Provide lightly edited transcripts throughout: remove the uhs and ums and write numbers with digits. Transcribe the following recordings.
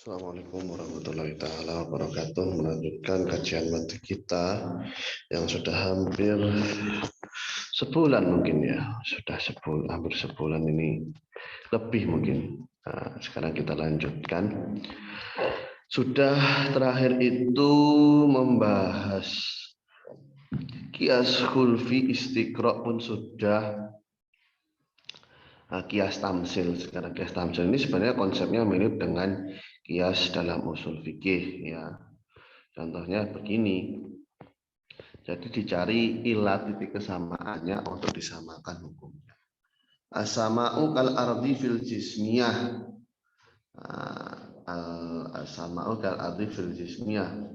Assalamualaikum warahmatullahi taala wabarakatuh. Melanjutkan kajian materi kita yang sudah hampir sebulan mungkin ya, hampir sebulan ini lebih mungkin. Nah, sekarang kita lanjutkan. Sudah terakhir itu membahas kias khulfi, istiqra pun sudah. Kias tamsil. Sekarang kias tamsil ini sebenarnya konsepnya mirip dengan kias dalam usul fikih ya. Contohnya begini. Jadi dicari ilat titik kesamaannya untuk disamakan hukumnya. As-sama'u kal ardi fil jismiyah. As-sama'u kal ardi fil jismiyah.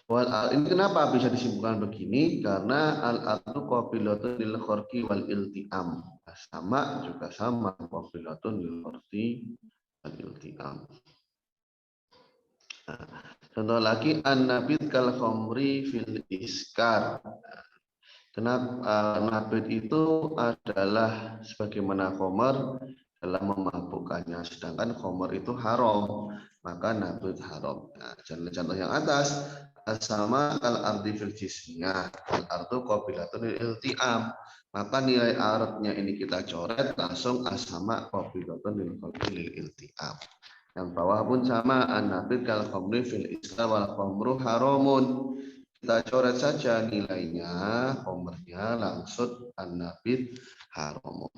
Ini kenapa bisa disimpulkan begini? Karena al-ardu qabilatun lil kharqi wal iltiam. Sama juga sama qabilatun lil kharqi wal iltiam. Contoh lagi an-nabit kal khamri fil iskar. Kenapa nabit itu adalah sebagaimana khamar dalam memabukkannya, sedangkan khamar itu haram, maka nabit haram. Nah, contoh yang atas sama kal ardi fil jismiyah, al ardu qabilatun lil iltiam, maka nilai arabnya ini kita coret langsung asama qabilatun lil iltiam. Yang bawah pun sama an-nabit kal khamri fil iskar wal khamru haramun. Kita coret saja nilainya, khamrnya langsung an-nabit haramun.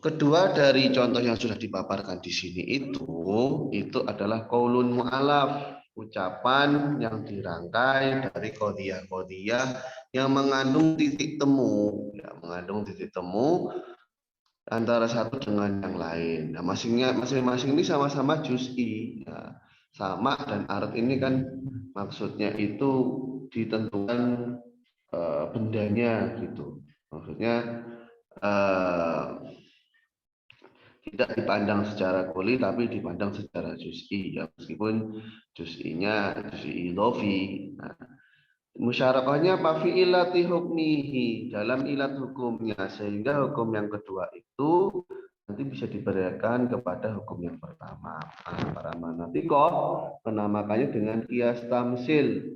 Kedua dari contoh yang sudah dipaparkan di sini itu adalah qaulun mu'alaf, ucapan yang dirangkai dari qadhiyah-qadhiyah yang mengandung titik temu, ya, mengandung titik temu antara satu dengan yang lain. Nah, masing-masing ini sama-sama juz'i, ya. Sama dan arat ini kan maksudnya itu ditentukan bendanya gitu. Maksudnya tidak dipandang secara kuli tapi dipandang secara juz'i ya, meskipun juz'inya juz'i idhofi. Nah, musyarakahnya apa fi ilati hukmihi, dalam ilat hukumnya, sehingga hukum yang kedua itu nanti bisa diberikan kepada hukum yang pertama. Para manatikoh menamakannya dengan kias tamsil.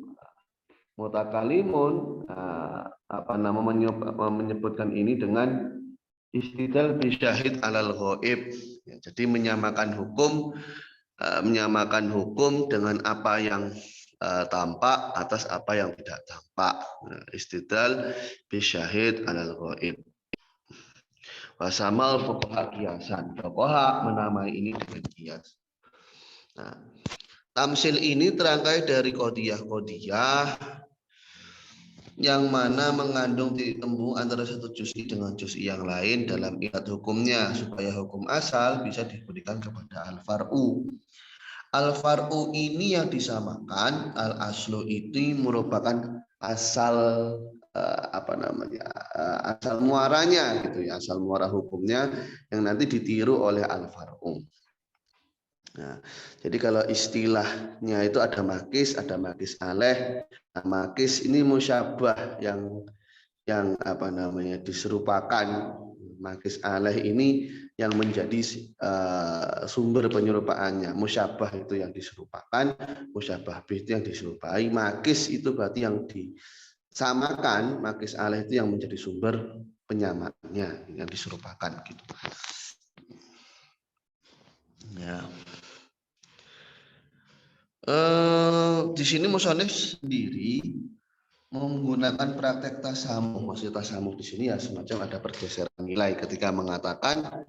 Mutakalimun menyebutkan ini dengan istidlal bisyahid alal ghaib. Ya, jadi menyamakan hukum dengan apa yang tampak atas apa yang tidak tampak. Nah, istidlal bisyahid alal ghaib. Wasamal fuqaha kiasan. Fuqaha menamai ini dengan kias. Nah, tamsil ini terangkai dari qadhiyah yang mana mengandung titik temu antara satu juz'i dengan juz'i yang lain dalam ilat hukumnya, supaya hukum asal bisa diberikan kepada al-far'u. Al-far'u ini yang disamakan, al-aslu itu merupakan asal asal muaranya gitu ya, asal muara hukumnya yang nanti ditiru oleh al-far'u. Nah, jadi kalau istilahnya itu ada makis aleh. Nah, makis ini musyabah yang diserupakan. Makis aleh ini yang menjadi sumber penyerupaannya. Musyabah itu yang diserupakan, musyabah bih itu yang diserupai. Makis itu berarti yang disamakan, makis aleh itu yang menjadi sumber penyamaannya, yang diserupakan gitu. Ya. Di sini musonif sendiri menggunakan praktek tasamuh. Maksud tasamuh di sini ya semacam ada pergeseran nilai ketika mengatakan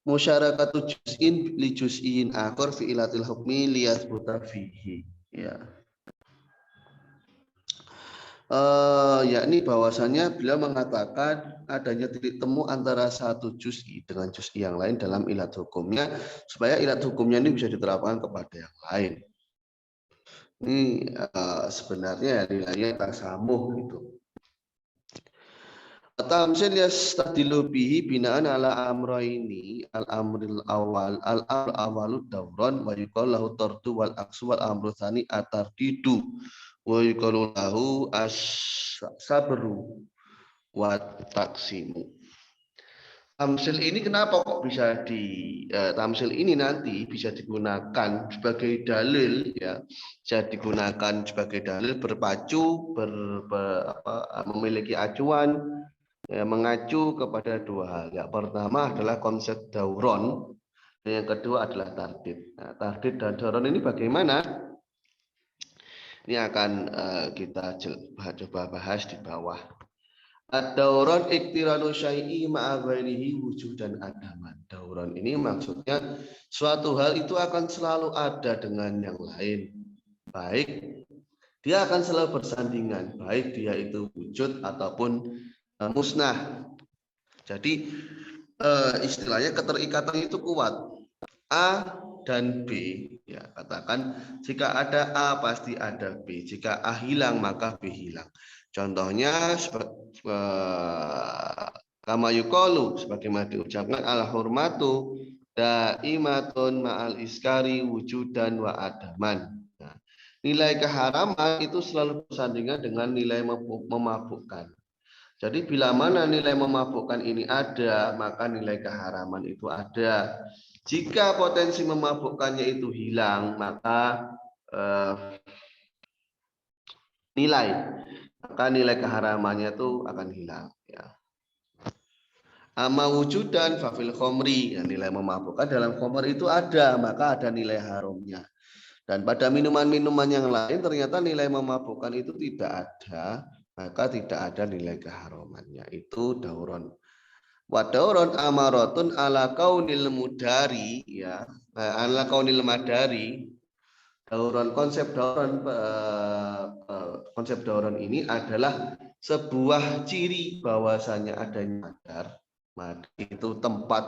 musyarakatu juz'in li juz'in akhar fi ilatil hukmi liyathbuta fihi. Ya. Yakni bahwasannya beliau mengatakan adanya titik temu antara satu juz'i dengan juz'i yang lain dalam ilat hukumnya, supaya ilat hukumnya ini bisa diterapkan kepada yang lain. Ini sebenarnya nilainya tasamuh gitu. Tamsil yastadilu bihi binaan ala amraini al-amril awal al-amr awalu dawran wa yuqalu lahu tardu wal aqsu wal amru tsani atardidu wa yuqalu lahu as-sabru wa taqsimu. Tamsil ini kenapa kok bisa tamsil ini nanti bisa digunakan sebagai dalil, ya, bisa digunakan sebagai dalil berpacu memiliki acuan, ya, mengacu kepada dua hal. Yang pertama adalah konsep dauron, dan yang kedua adalah tardid. Nah, tardid dan dauron ini bagaimana? Ini akan kita coba bahas di bawah. Ad-dauran iktiranu syai'i ma'a ghairihi wujudan adaman. Dauran ini maksudnya suatu hal itu akan selalu ada dengan yang lain. Baik, dia akan selalu bersandingan, baik dia itu wujud ataupun musnah. Jadi istilahnya keterikatan itu kuat. A dan B, ya, katakan jika ada A pasti ada B, jika A hilang maka B hilang. Contohnya kama yuqalu, sebagaimana diucapkan al hurmatu daimatun ma'al iskari wujudan wa adaman. Nah, nilai keharaman itu selalu bersandingan dengan nilai memabukkan. Jadi bila mana nilai memabukkan ini ada, maka nilai keharaman itu ada. Jika potensi memabukkannya itu hilang, maka nilai keharamannya itu akan hilang. Ya. Ama wujudan fafil khomri, ya, nilai memabukkan dalam khomer itu ada, maka ada nilai haramnya. Dan pada minuman-minuman yang lain ternyata nilai memabukkan itu tidak ada, maka tidak ada nilai keharamannya. Itu dauron. Wadauron amaratun ala kaunil mudari, ya, ala kaunil madari. Konsep dauron ini adalah sebuah ciri bahwasanya adanya madar. Madar itu tempat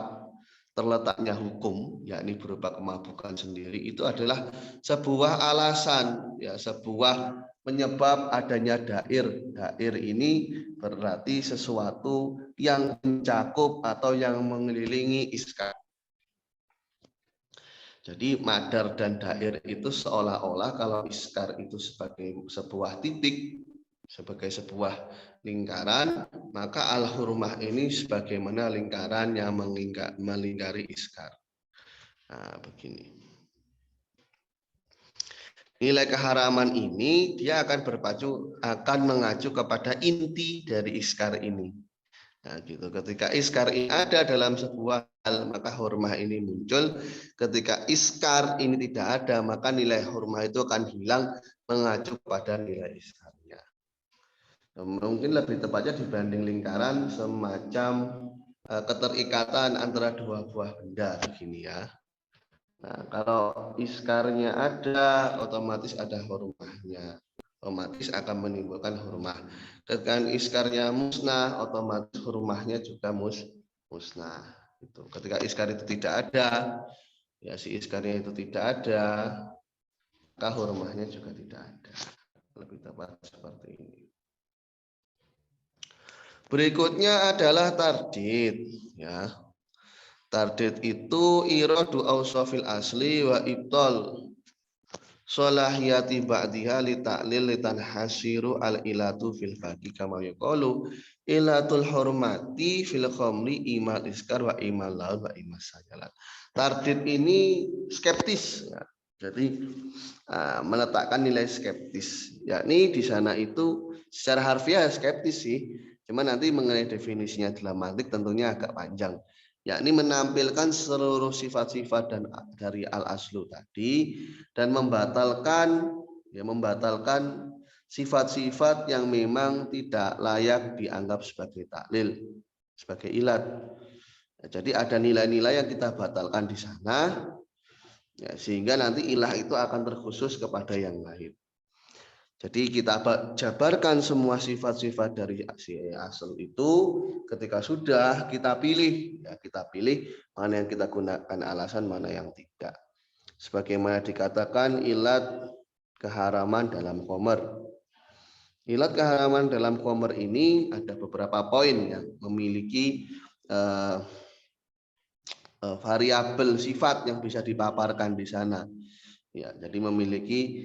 terletaknya hukum, yakni berupa kemabukan sendiri, itu adalah sebuah alasan, ya, sebuah penyebab adanya dair. Dair ini berarti sesuatu yang mencakup atau yang mengelilingi iskar. Jadi madar dan dair itu seolah-olah kalau iskar itu sebagai sebuah titik, sebagai sebuah lingkaran, maka al-hurmah ini sebagaimana lingkaran yang melingkari iskar. Nah, begini. Nilai keharaman ini dia akan mengacu kepada inti dari iskar ini. Nah, gitu. Ketika iskar ini ada dalam sebuah hal, maka hurmah ini muncul. Ketika iskar ini tidak ada, maka nilai hurmah itu akan hilang, mengacu pada nilai iskarnya. Mungkin lebih tepatnya dibanding lingkaran, semacam keterikatan antara dua buah benda begini, ya. Nah, kalau iskarnya ada, otomatis ada hurmahnya. Otomatis akan menimbulkan hurmah. Ketika iskarnya musnah, otomatis hurmahnya juga musnah. Itu. Ketika iskar itu tidak ada, ya, si iskarnya itu tidak ada, maka hurmahnya juga tidak ada. Lebih tepat seperti ini. Berikutnya adalah tardid, ya. Tardid itu iradu awsafil asli wa ibtal solahiyati ba'diha li ta'lil li tanhasiru al ilatu fil faqi kama yuqalu ilatul hurmati fil khamri imal iskar wa imal laun wa imal sajalat. Tardid ini skeptis, ya. Jadi meletakkan nilai skeptis, yakni di sana itu secara harfiah skeptis sih, cuma nanti mengenai definisinya dalam mantik tentunya agak panjang, yakni menampilkan seluruh sifat-sifat dari al-aslu tadi dan membatalkan sifat-sifat yang memang tidak layak dianggap sebagai taklil, sebagai ilat. Jadi ada nilai-nilai yang kita batalkan di sana, ya, sehingga nanti ilah itu akan terkhusus kepada yang lain. Jadi kita jabarkan semua sifat-sifat dari asal itu. Ketika sudah kita pilih, ya, kita pilih mana yang kita gunakan alasan, mana yang tidak. Sebagaimana dikatakan ilat keharaman dalam khomer. Ilat keharaman dalam khomer ini ada beberapa poin yang memiliki variabel sifat yang bisa dipaparkan di sana. Ya, jadi memiliki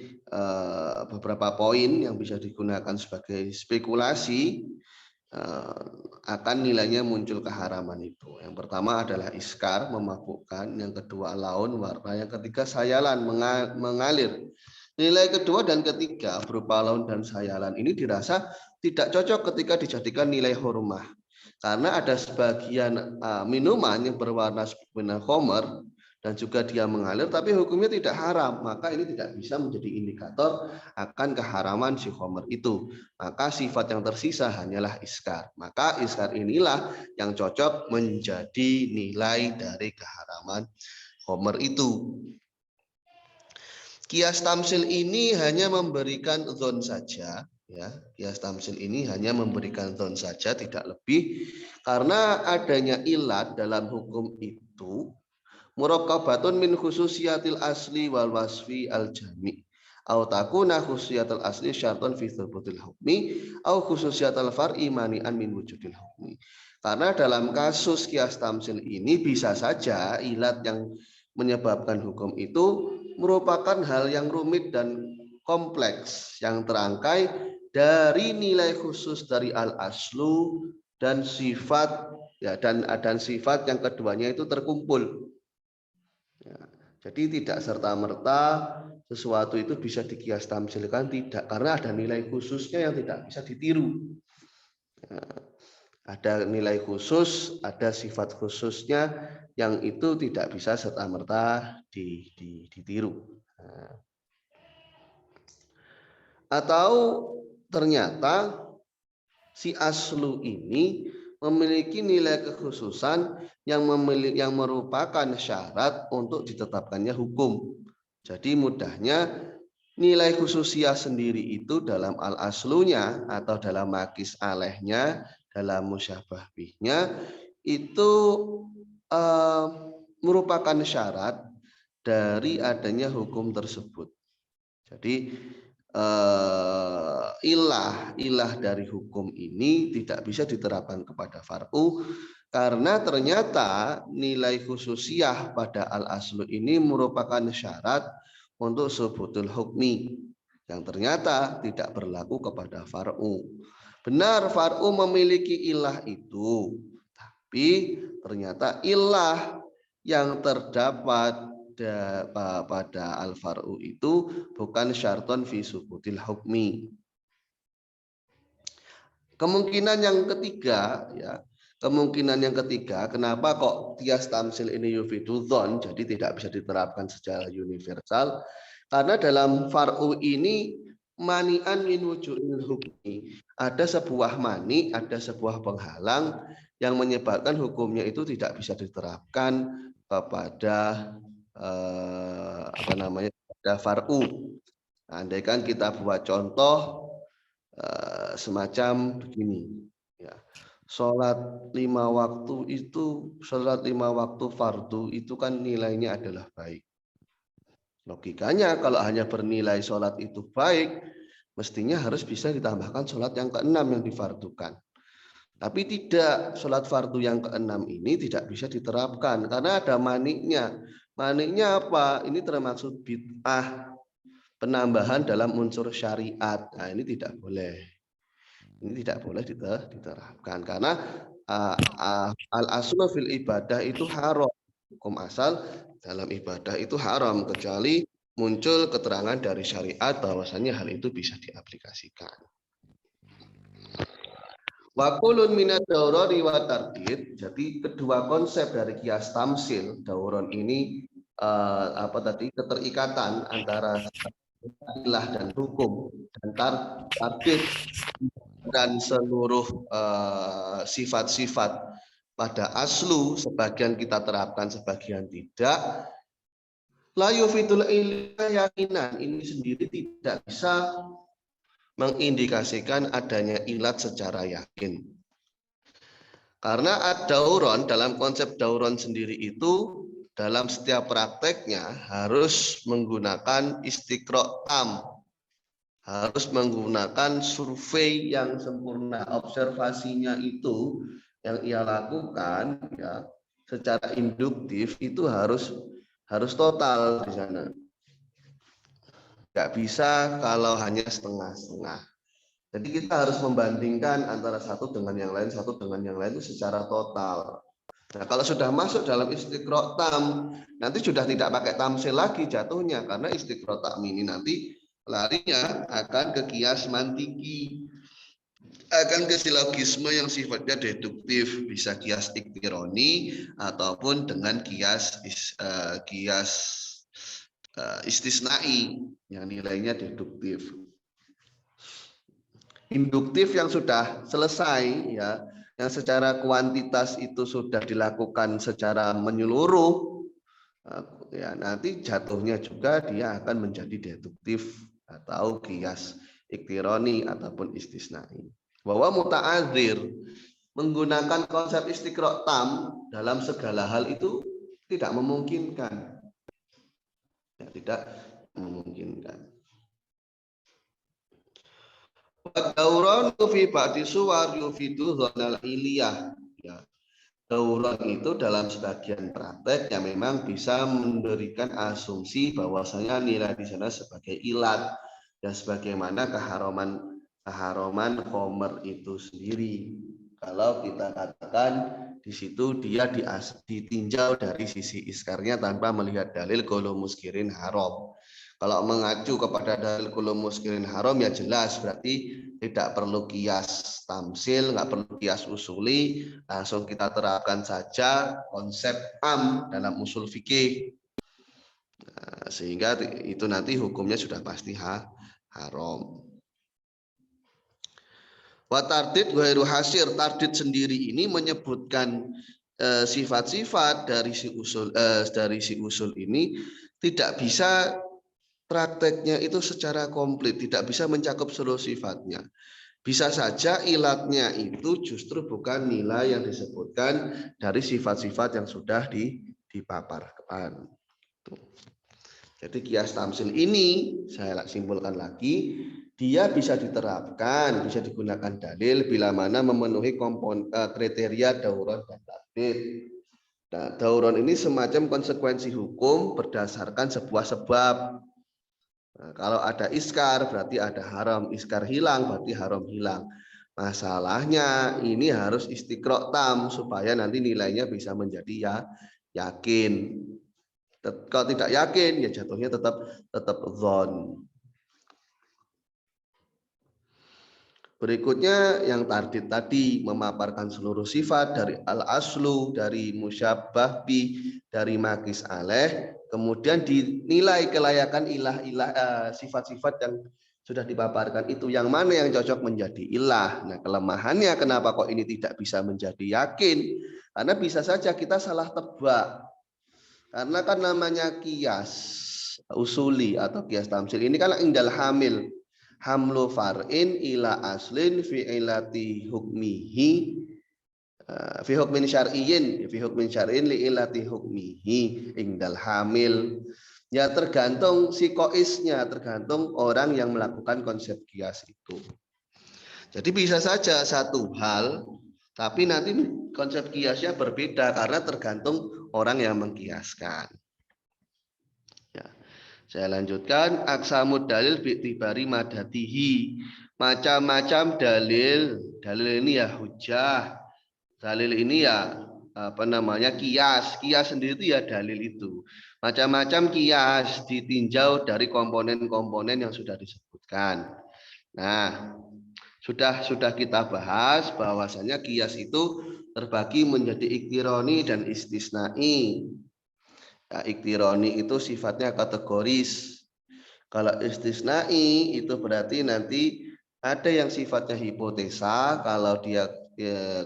beberapa poin yang bisa digunakan sebagai spekulasi akan nilainya muncul keharaman itu. Yang pertama adalah iskar, memabukkan. Yang kedua laun, warna. Yang ketiga sayalan, mengalir. Nilai kedua dan ketiga berupa laun dan sayalan ini dirasa tidak cocok ketika dijadikan nilai hurmah. Karena ada sebagian minuman yang berwarna seperti khamr dan juga dia mengalir, tapi hukumnya tidak haram, maka ini tidak bisa menjadi indikator akan keharaman si khamr itu. Maka sifat yang tersisa hanyalah iskar. Maka iskar inilah yang cocok menjadi nilai dari keharaman khamr itu. Kias tamsil ini hanya memberikan dzon saja, ya. Kias tamsil ini hanya memberikan dzon saja, tidak lebih, karena adanya ilat dalam hukum itu murakkabatun min khususiyatil asli wal wasfi al jami' au takuna khususiyatul asli syarton fi thubutil hukmi au khususiyatul far'i mani'an min wujudil hukmi. Karena dalam kasus kias tamsil ini bisa saja ilat yang menyebabkan hukum itu merupakan hal yang rumit dan kompleks yang terangkai dari nilai khusus dari al aslu dan sifat, ya, dan sifat yang keduanya itu terkumpul. Ya, jadi tidak serta-merta sesuatu itu bisa dikias tamsilkan, tidak, karena ada nilai khususnya yang tidak bisa ditiru. Ya, ada nilai khusus, ada sifat khususnya yang itu tidak bisa serta-merta ditiru. Nah, atau ternyata si aslu ini memiliki nilai kekhususan yang merupakan syarat untuk ditetapkannya hukum. Jadi mudahnya nilai khususiyah sendiri itu dalam al-aslunya atau dalam makis alehnya, dalam musyabah bihnya itu merupakan syarat dari adanya hukum tersebut. Jadi ilah dari hukum ini tidak bisa diterapkan kepada far'u karena ternyata nilai khususiyah pada al-aslu ini merupakan syarat untuk subutul hukmi yang ternyata tidak berlaku kepada far'u. Benar far'u memiliki ilah itu, tapi ternyata ilah yang terdapat pada al-far'u itu bukan syarton fi subutil hukmi. Kemungkinan yang ketiga, ya, kenapa kok kias tamsil ini yufidu dzon, jadi tidak bisa diterapkan secara universal, karena dalam far'u ini mani'an min wujudil hukmi, ada sebuah mani, ada sebuah penghalang yang menyebabkan hukumnya itu tidak bisa diterapkan kepada pada far'u. Andaikan kita buat contoh semacam begini, ya. Sholat 5 waktu fardu itu kan nilainya adalah baik. Logikanya kalau hanya bernilai sholat itu baik, mestinya harus bisa ditambahkan sholat yang keenam yang difardukan. Tapi tidak, sholat fardu yang keenam ini tidak bisa diterapkan karena ada maniknya. Maniknya apa? Ini termasuk bid'ah, penambahan dalam unsur syariat. Nah, ini tidak boleh. Ini tidak boleh diterapkan karena al-aslu fil ibadah itu haram. Hukum asal dalam ibadah itu haram kecuali muncul keterangan dari syariat bahwasanya hal itu bisa diaplikasikan. Wakulun minat daurori wa tardid. Jadi kedua konsep dari kias tamsil dauron ini keterikatan antara ilah dan hukum dan tardid dan seluruh sifat-sifat pada aslu, sebagian kita terapkan, sebagian tidak. La yufidul yakinan, ini sendiri tidak bisa mengindikasikan adanya ilat secara yakin. Karena ad-dauron, dalam konsep dauron sendiri itu dalam setiap prakteknya harus menggunakan istiqra' tam, harus menggunakan survei yang sempurna. Observasinya itu yang ia lakukan, ya, secara induktif itu harus total di sana. Nggak bisa kalau hanya setengah-setengah. Jadi kita harus membandingkan antara satu dengan yang lain, satu dengan yang lain itu secara total. Nah, kalau sudah masuk dalam istiqro' tam, nanti sudah tidak pakai tamsil lagi jatuhnya, karena istiqro' tam ini nanti larinya akan ke kias mantiki, akan ke silogisme yang sifatnya deduktif, bisa kias iktironi ataupun dengan kias istisnai yang nilainya deduktif. Induktif yang sudah selesai, ya, yang secara kuantitas itu sudah dilakukan secara menyeluruh, ya nanti jatuhnya juga dia akan menjadi deduktif atau kias iktironi ataupun istisnai. Bahwa muta'adzir menggunakan konsep istiqro' tam dalam segala hal itu tidak memungkinkan, ya, tidak memungkinkan. Dauran fi ba'di suwar yufidu dzanal iliyah. Ya. Dauran itu dalam sebagian praktek yang memang bisa memberikan asumsi bahwasanya nilai di sana sebagai ilat dan sebagaimana keharuman khomer itu sendiri. Kalau kita katakan di situ dia ditinjau dari sisi iskarnya tanpa melihat dalil qulu muskirin haram. Kalau mengacu kepada dalil qulu muskirin haram ya jelas berarti tidak perlu kias tamsil, nggak perlu kias usuli, langsung kita terapkan saja konsep am dalam usul fikih. Nah, sehingga itu nanti hukumnya sudah pasti haram. Wa tardid ghairu hasir, tardid sendiri ini menyebutkan sifat-sifat dari si usul ini tidak bisa prakteknya itu secara komplit, tidak bisa mencakup seluruh sifatnya. Bisa saja ilatnya itu justru bukan nilai yang disebutkan dari sifat-sifat yang sudah dipaparkan. Jadi kias tamsil ini saya simpulkan lagi, dia bisa diterapkan, bisa digunakan dalil bila mana memenuhi kriteria dauran dan tardid. Nah, dauran ini semacam konsekuensi hukum berdasarkan sebuah sebab. Nah, kalau ada iskar berarti ada haram, iskar hilang berarti haram hilang. Masalahnya ini harus istiqro' tam supaya nanti nilainya bisa menjadi ya yakin. Kalau tidak yakin ya jatuhnya tetap dzon. Berikutnya yang tardid tadi memaparkan seluruh sifat dari al-aslu, dari musyabbah bi, dari makis aleh, kemudian dinilai kelayakan sifat-sifat yang sudah dipaparkan itu yang mana yang cocok menjadi ilah. Nah, kelemahannya kenapa kok ini tidak bisa menjadi yakin? Karena bisa saja kita salah tebak. Karena kan namanya kias usuli atau kias tamsil ini kan indal hamil. Hamlu far'in ila aslin fi ilati hukmihi fi hukmin syar'in li ilati hukmihi indal hamil. Ya tergantung psikoisnya, tergantung orang yang melakukan konsep kias itu. Jadi bisa saja satu hal tapi nanti konsep kiasnya berbeda karena tergantung orang yang mengkiaskan. Ya. Saya lanjutkan, aksamud dalil bi'tibari madatihi. Macam-macam dalil ini ya hujah. Dalil ini ya kias. Kias sendiri itu ya dalil itu. Macam-macam kias ditinjau dari komponen-komponen yang sudah disebutkan. Nah, sudah kita bahas bahwasanya kias itu terbagi menjadi iktironi dan istisnai. Ya, iktironi itu sifatnya kategoris. Kalau istisnai itu berarti nanti ada yang sifatnya hipotesa, kalau dia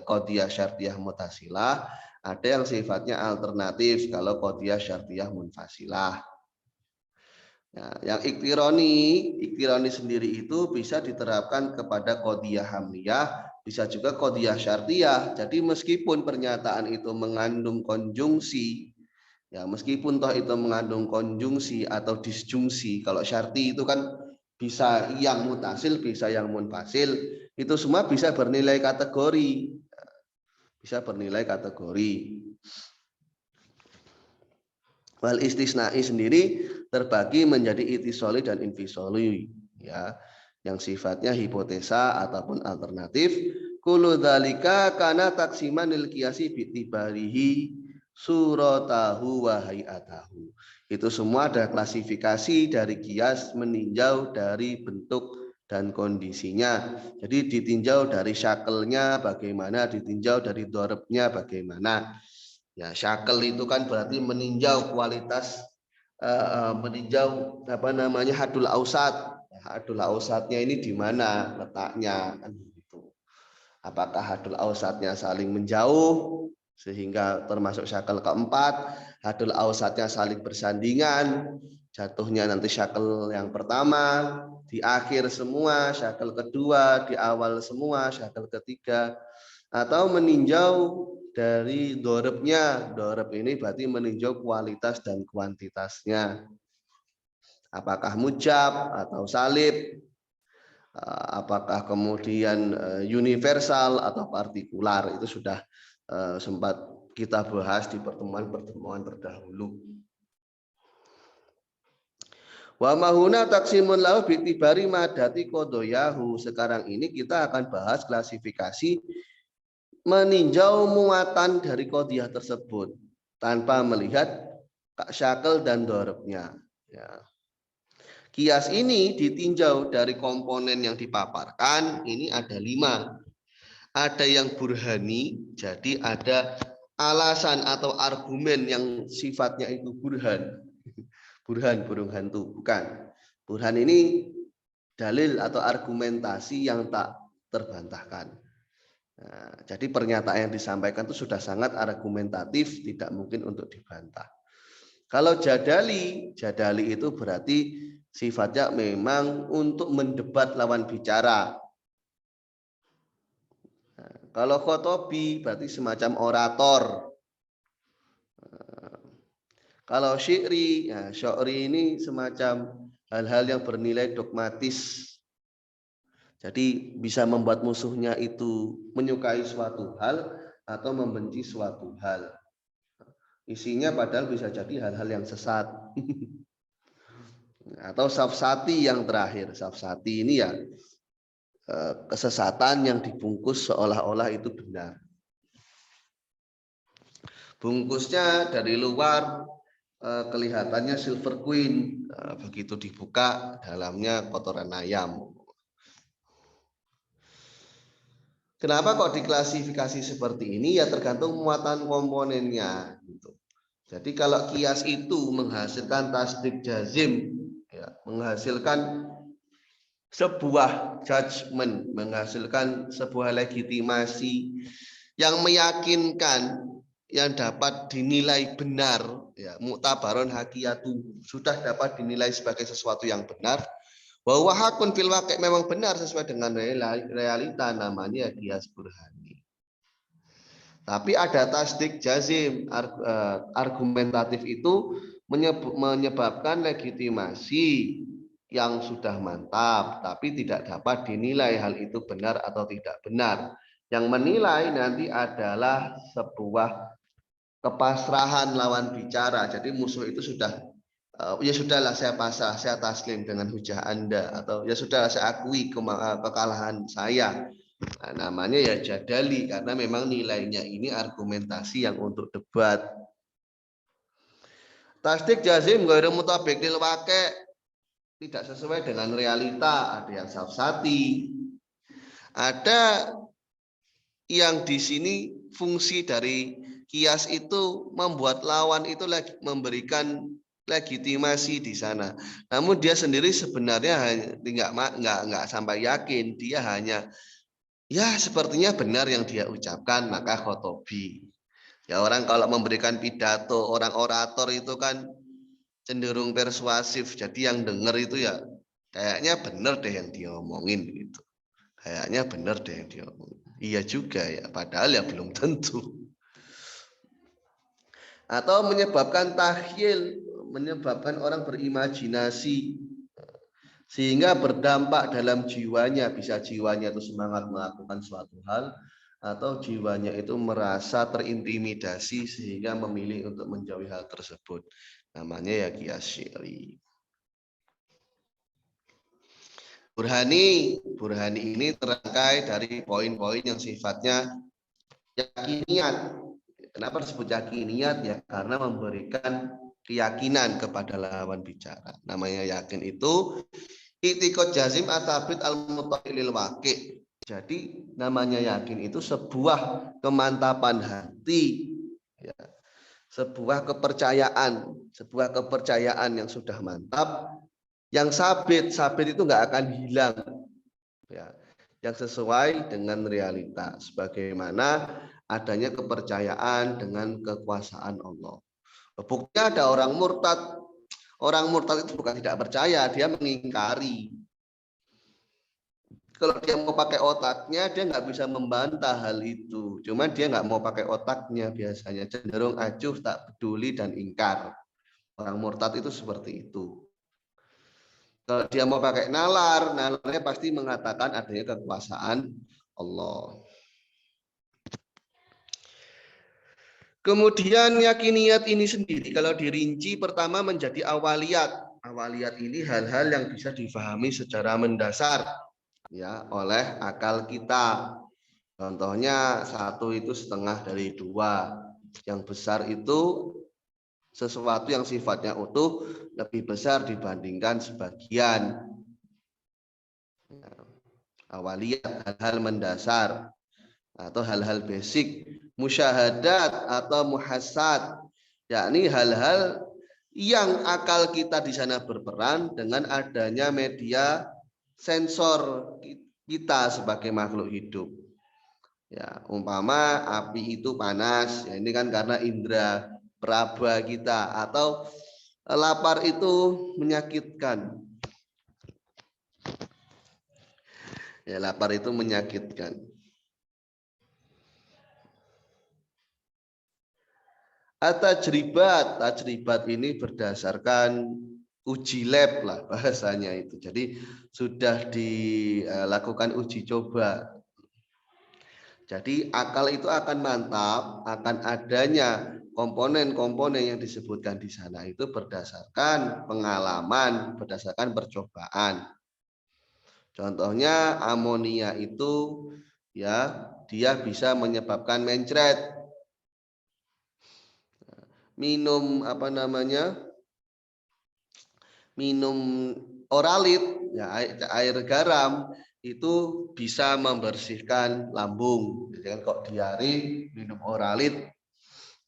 qadhiyah syartiyah mutasilah, ada yang sifatnya alternatif kalau qadhiyah syartiyah munfasilah. Nah, yang iktironi sendiri itu bisa diterapkan kepada qadhiyah hamliyah, bisa juga qadhiyah syartiyah. Jadi meskipun pernyataan itu mengandung konjungsi, ya meskipun toh itu mengandung konjungsi atau disjungsi, kalau syarti itu kan bisa yang mutasil, bisa yang munfasil, itu semua bisa bernilai kategori. Bisa bernilai kategori. Wal istisnai sendiri terbagi menjadi itisoli dan infisoli, ya. yang sifatnya hipotesa ataupun alternatif. Kullu dzalika kana taksimanil qiyasi bitibarihi suratahu wa hayatahu. Itu semua ada klasifikasi dari kias meninjau dari bentuk dan kondisinya. Jadi ditinjau dari syakelnya bagaimana, ditinjau dari dorobnya bagaimana. Ya, syakel itu kan berarti meninjau kualitas, meninjau apa namanya hadul ausat. Hadul ausatnya ini di mana letaknya kan gitu. Apakah hadul ausatnya saling menjauh sehingga termasuk syakel keempat, hadul ausatnya saling bersandingan, jatuhnya nanti syakel yang pertama, di akhir semua, syakel kedua, di awal semua, syakel ketiga, atau meninjau dari dorobnya. Dorob ini berarti meninjau kualitas dan kuantitasnya. Apakah mujab atau salib, apakah kemudian universal atau partikular, itu sudah sempat kita bahas di pertemuan-pertemuan terdahulu. Wa mahuna taksimun lahu bitibari madati kodoyahu. Sekarang ini kita akan bahas klasifikasi meninjau muatan dari qodiyah tersebut tanpa melihat syakel dan dorobnya. Ya. Kias ini ditinjau dari komponen yang dipaparkan, ini ada 5. Ada yang burhani, jadi ada alasan atau argumen yang sifatnya itu burhan. Burhan, burung hantu, bukan. Burhan ini dalil atau argumentasi yang tak terbantahkan. Nah, jadi pernyataan yang disampaikan itu sudah sangat argumentatif, tidak mungkin untuk dibantah. Kalau jadali itu berarti sifatnya memang untuk mendebat lawan bicara. Nah, kalau khotobi berarti semacam orator. Kalau syi'ri, ya, sya'ri ini semacam hal-hal yang bernilai dogmatis. Jadi bisa membuat musuhnya itu menyukai suatu hal atau membenci suatu hal. Isinya padahal bisa jadi hal-hal yang sesat. Atau safsati yang terakhir. Safsati ini ya kesesatan yang dibungkus seolah-olah itu benar. Bungkusnya dari luar kelihatannya silver queen, begitu dibuka dalamnya kotoran ayam. Kenapa kok diklasifikasi seperti ini? Ya tergantung muatan komponennya. Jadi kalau kias itu menghasilkan tasdik jazim, ya, menghasilkan sebuah judgement, menghasilkan sebuah legitimasi yang meyakinkan, yang dapat dinilai benar, ya, muktabaron hakiyatu, sudah dapat dinilai sebagai sesuatu yang benar, bahwa hakun fil waqi' memang benar sesuai dengan realita, namanya kias burhani. Tapi ada tasdik jazim, argumentatif itu menyebabkan legitimasi yang sudah mantap, tapi tidak dapat dinilai hal itu benar atau tidak benar. Yang menilai nanti adalah sebuah kepasrahan lawan bicara. Jadi musuh itu sudah, ya sudahlah saya pasrah, saya taslim dengan hujah Anda, atau ya sudahlah saya akui kekalahan saya. Nah, namanya ya jadali, karena memang nilainya ini argumentasi yang untuk debat. Tasdik jazim ghairu mutabik lil waqi', tidak sesuai dengan realita, ada yang safsati. Ada yang di sini fungsi dari kias itu membuat lawan itu memberikan legitimasi di sana. Namun dia sendiri sebenarnya nggak sampai yakin, dia hanya ya sepertinya benar yang dia ucapkan, maka khotobi. Ya orang kalau memberikan pidato, orang orator itu kan cenderung persuasif, jadi yang dengar itu ya kayaknya benar deh yang dia omongin gitu. Kayaknya benar deh yang dia omongin. Iya juga ya, padahal ya belum tentu. Atau menyebabkan tahyil, menyebabkan orang berimajinasi sehingga berdampak dalam jiwanya, bisa jiwanya itu semangat melakukan suatu hal, atau jiwanya itu merasa terintimidasi sehingga memilih untuk menjauhi hal tersebut. Namanya ya kias syiri. Burhani ini terangkai dari poin-poin yang sifatnya yakiniat. Kenapa disebut yakiniat ya? Karena memberikan keyakinan kepada lawan bicara. Namanya yakin itu i'tiqad jazim atabid al-mutaqilil waqi'. Jadi namanya yakin itu sebuah kemantapan hati, ya. Sebuah kepercayaan yang sudah mantap, yang sabit itu nggak akan hilang, ya, yang sesuai dengan realitas, sebagaimana adanya kepercayaan dengan kekuasaan Allah. Buktinya ada orang murtad. Orang murtad itu bukan tidak percaya, dia mengingkari. Kalau dia mau pakai otaknya, dia nggak bisa membantah hal itu. Cuma dia nggak mau pakai otaknya biasanya, cenderung acuh, tak peduli, dan ingkar. Orang murtad itu seperti itu. Kalau dia mau pakai nalarnya pasti mengatakan adanya kekuasaan Allah. Kemudian yakiniyat ini sendiri kalau dirinci pertama menjadi awaliyat. Awaliyat ini hal-hal yang bisa difahami secara mendasar, ya, oleh akal kita. Contohnya 1 itu setengah dari 2. Yang besar itu sesuatu yang sifatnya utuh lebih besar dibandingkan sebagian. Awaliyat, hal-hal mendasar atau hal-hal basic. Musyahadat atau muhassad, yakni hal-hal yang akal kita di sana berperan dengan adanya media sensor kita sebagai makhluk hidup. Ya, umpama api itu panas, ya ini kan karena indera peraba kita, atau lapar itu menyakitkan. Ya, lapar itu menyakitkan. Tajribat ini berdasarkan uji lab lah bahasanya itu. Jadi sudah dilakukan uji coba. Jadi akal itu akan mantap, akan adanya komponen-komponen yang disebutkan di sana itu berdasarkan pengalaman, berdasarkan percobaan. Contohnya amonia itu, ya, dia bisa menyebabkan mencret. Minum minum oralit, ya, air garam itu bisa membersihkan lambung. Jadi kan kok diare minum oralit,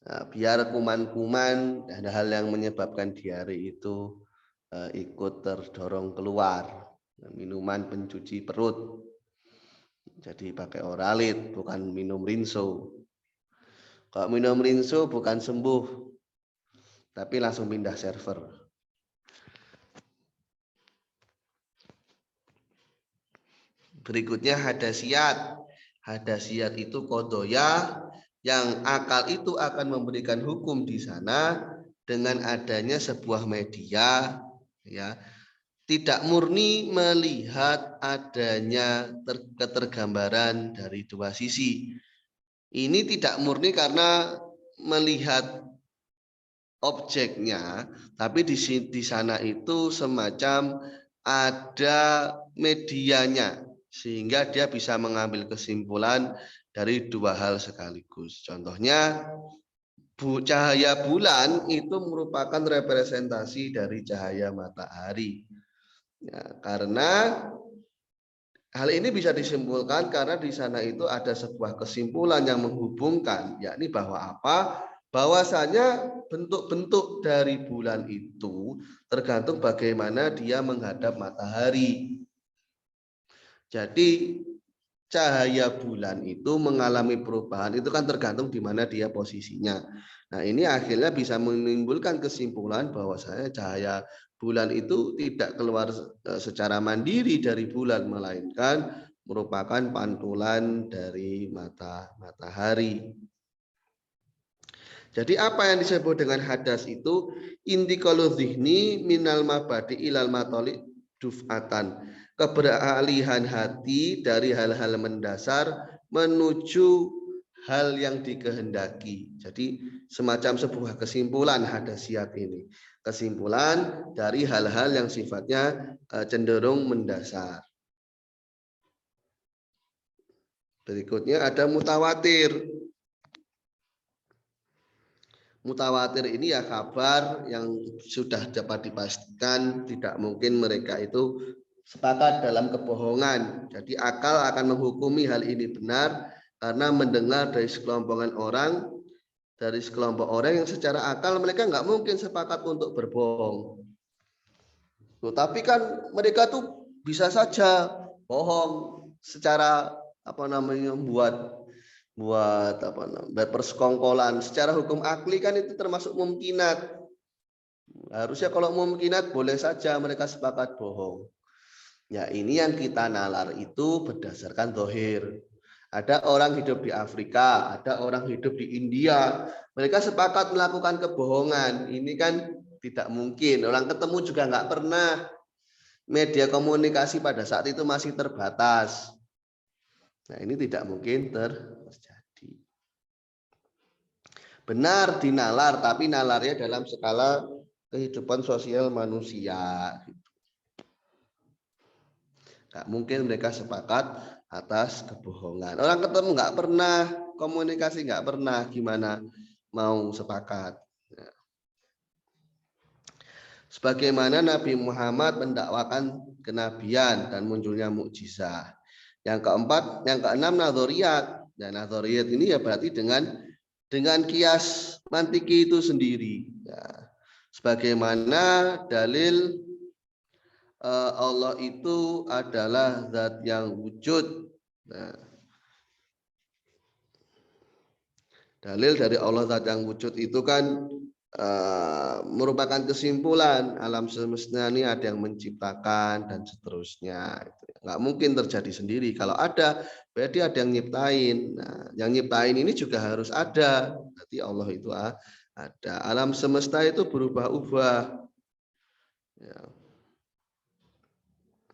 nah, biar kuman-kuman dan hal yang menyebabkan diare itu ikut terdorong keluar. Minuman pencuci perut. Jadi pakai oralit, bukan minum rinso. Kalau minum rinso bukan sembuh, tapi langsung pindah server. Berikutnya hadasiyat. Hadasiyat itu kodoya, yang akal itu akan memberikan hukum di sana dengan adanya sebuah media, ya, tidak murni melihat adanya ketergambaran dari dua sisi. Ini tidak murni karena melihat objeknya, tapi di sana itu semacam ada medianya, sehingga dia bisa mengambil kesimpulan dari dua hal sekaligus. Contohnya, cahaya bulan itu merupakan representasi dari cahaya matahari. Ya, karena hal ini bisa disimpulkan karena di sana itu ada sebuah kesimpulan yang menghubungkan, yakni bahwa apa? Bahwasanya bentuk-bentuk dari bulan itu tergantung bagaimana dia menghadap matahari. Jadi cahaya bulan itu mengalami perubahan itu kan tergantung di mana dia posisinya. Nah, ini akhirnya bisa menimbulkan kesimpulan bahwasanya cahaya bulan itu tidak keluar secara mandiri dari bulan, melainkan merupakan pantulan dari matahari. Jadi apa yang disebut dengan hadas itu? Intiqalu dzihni minal mabadi ilal matoli duf'atan. Keberalihan hati dari hal-hal mendasar menuju hal yang dikehendaki. Jadi semacam sebuah kesimpulan hadasiyat ini. Kesimpulan dari hal-hal yang sifatnya cenderung mendasar. Berikutnya ada mutawatir. Mutawatir ini ya kabar yang sudah dapat dipastikan tidak mungkin mereka itu sepakat dalam kebohongan. Jadi akal akan menghukumi hal ini benar karena mendengar dari sekelompok orang yang secara akal mereka nggak mungkin sepakat untuk berbohong. Loh, tapi kan mereka tuh bisa saja bohong secara buat persekongkolan. Secara hukum akli kan itu termasuk mungkinat. Harusnya kalau mungkinat boleh saja mereka sepakat bohong. Ya ini yang kita nalar itu berdasarkan zahir. Ada orang hidup di Afrika, ada orang hidup di India. Mereka sepakat melakukan kebohongan. Ini kan tidak mungkin. Orang ketemu juga nggak pernah. Media komunikasi pada saat itu masih terbatas. Nah ini tidak mungkin terjadi. Benar dinalar, tapi nalarnya dalam skala kehidupan sosial manusia. Nggak mungkin mereka sepakat atas kebohongan. Orang ketemu nggak pernah, komunikasi nggak pernah, gimana mau sepakat. Nah. Sebagaimana Nabi Muhammad mendakwakan kenabian dan munculnya mukjizat. Yang keempat, yang keenam nadhoriyat. Dan nadhoriyat ini ya berarti dengan kias mantiki itu sendiri. Ya. Sebagaimana dalil Allah itu adalah zat yang wujud. Nah, dalil dari Allah zat yang wujud itu kan merupakan kesimpulan alam semesta ini ada yang menciptakan dan seterusnya. Nggak mungkin terjadi sendiri. Kalau ada, berarti ada yang nyiptain. Nah, yang nyiptain ini juga harus ada. Berarti Allah itu ada. Alam semesta itu berubah-ubah. Ya.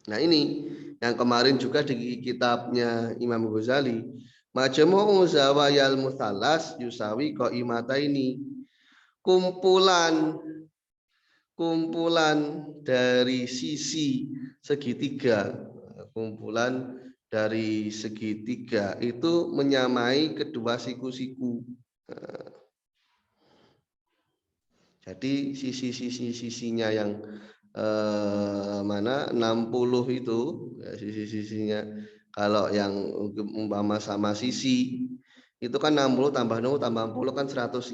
Nah ini yang kemarin juga di kitabnya Imam Ghazali, Majmu'u Zawayal Mutsalas yusawi qaimata ini. Kumpulan dari sisi segitiga, kumpulan dari segitiga itu menyamai kedua siku-siku. Jadi sisi-sisinya yang mana 60 itu ya, sisi-sisinya kalau yang umpama sama sisi itu kan 60 tambah 0 tambah 40 kan 180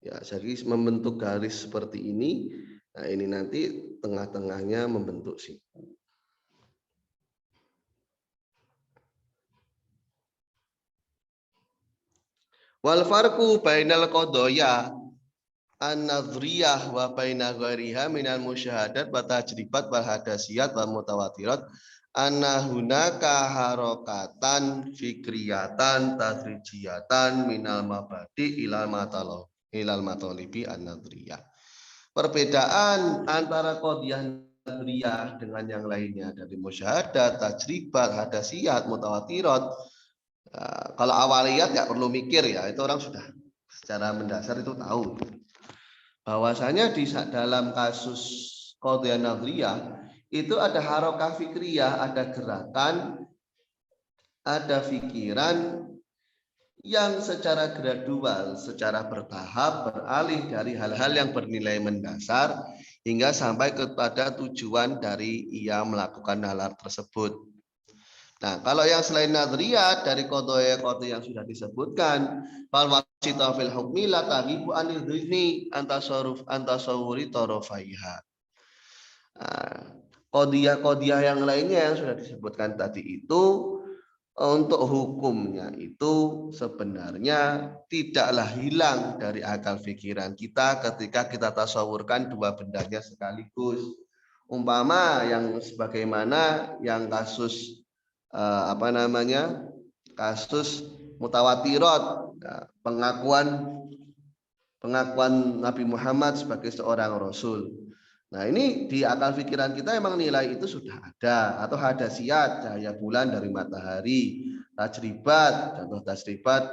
ya, jadi membentuk garis seperti ini. Nah ini nanti tengah-tengahnya membentuk siku. Wal farqu bainal qadaya an-nadhriyah wa baina ghairiha minal musyahadat wa tajribat wal hadasiyat wa mutawatirat anna hunaka harakatan fikriyatan tadrijiyatan minal mabadi ilal matalibi an-nadhriyah. Perbedaan antara qadiyah nadhriyah dengan yang lainnya dari musyahadat, tajribat, hadasiyat, mutawatirat. Kalau awaliyat nggak perlu mikir ya, itu orang sudah secara mendasar itu tahu. Bahwasanya di dalam kasus qadhiyah nadhriyah itu ada harokah fikriyah, ada gerakan, ada pikiran yang secara gradual, secara bertahap beralih dari hal-hal yang bernilai mendasar hingga sampai kepada tujuan dari ia melakukan hal tersebut. Nah, kalau yang selain nadriyat dari qadhaya yang sudah disebutkan, fal wasita fil hukmi la taghibu anil dhihni antasawuri tarafaiha. Qadhiyah yang lainnya yang sudah disebutkan tadi itu untuk hukumnya itu sebenarnya tidaklah hilang dari akal pikiran kita ketika kita tasawurkan dua bendanya sekaligus. Umpama yang sebagaimana yang kasus kasus mutawatirat, pengakuan Nabi Muhammad sebagai seorang rasul. Nah ini di akal pikiran kita emang nilai itu sudah ada, atau hadasiyat cahaya bulan dari matahari, tajribat, contoh tajribat